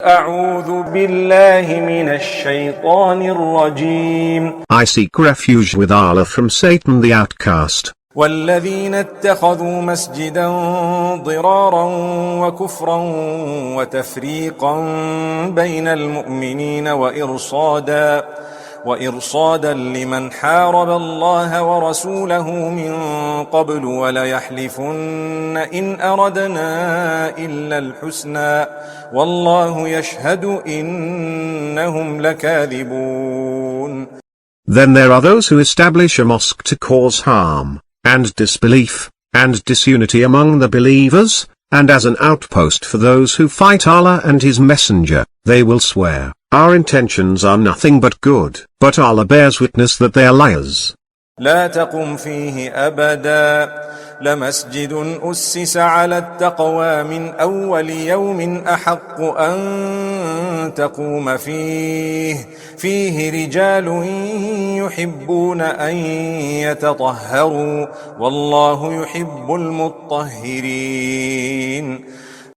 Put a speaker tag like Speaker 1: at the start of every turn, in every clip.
Speaker 1: أعوذ بالله من الشيطان الرجيم.
Speaker 2: I seek refuge with Allah from Satan the outcast.
Speaker 1: والذين اتخذوا مسجدا ضرارا وكفرا وتفريقا بين المؤمنين وإرصادا لمن حارب الله ورسوله من قبل وليحلفن إن أردنا إلا الحسنى والله يشهد إنهم لكاذبون.
Speaker 2: Then there are those who establish a mosque to cause harm, and disbelief, and disunity among the believers, and as an outpost for those who fight Allah and His Messenger, they will swear, "Our intentions are nothing but good," but Allah bears witness that they are liars.
Speaker 1: لا تقم فيه أبدا لمسجد أسس على التقوى من أول يوم أحق أن تقوم فيه رجال يحبون أن يتطهروا والله يحب المطهرين.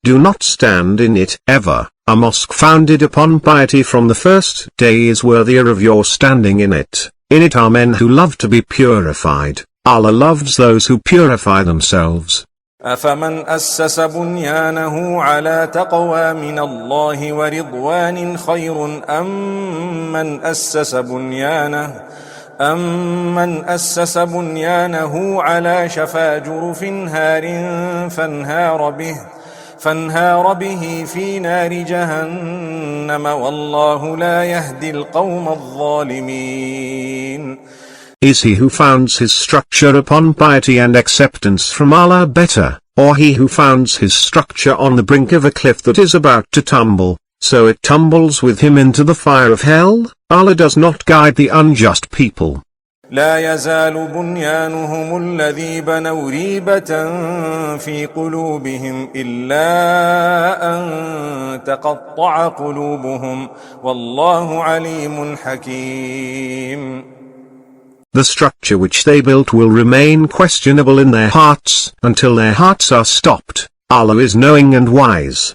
Speaker 2: Do not stand in it ever. A mosque founded upon piety from the first day is worthier of your standing in it. In it are men who love to be purified. Allah loves those who purify themselves.
Speaker 1: أفمن أسس بنيانه على تقوى من الله ورضوان خير أم من أسس بنيانه على شفا جرف هار فانهار به في نار جهنم والله لا يهدي القوم الظالمين.
Speaker 2: Is he who founds his structure upon piety and acceptance from Allah better, or he who founds his structure on the brink of a cliff that is about to tumble, so it tumbles with him into the fire of hell? Allah does not guide the unjust people.
Speaker 1: لا يزال بنيانهم الذي بنوا ريبة في قلوبهم إلا أن تقطع قلوبهم والله عليم حكيم.
Speaker 2: The structure which they built will remain questionable in their hearts until their hearts are stopped. Allah is knowing and wise.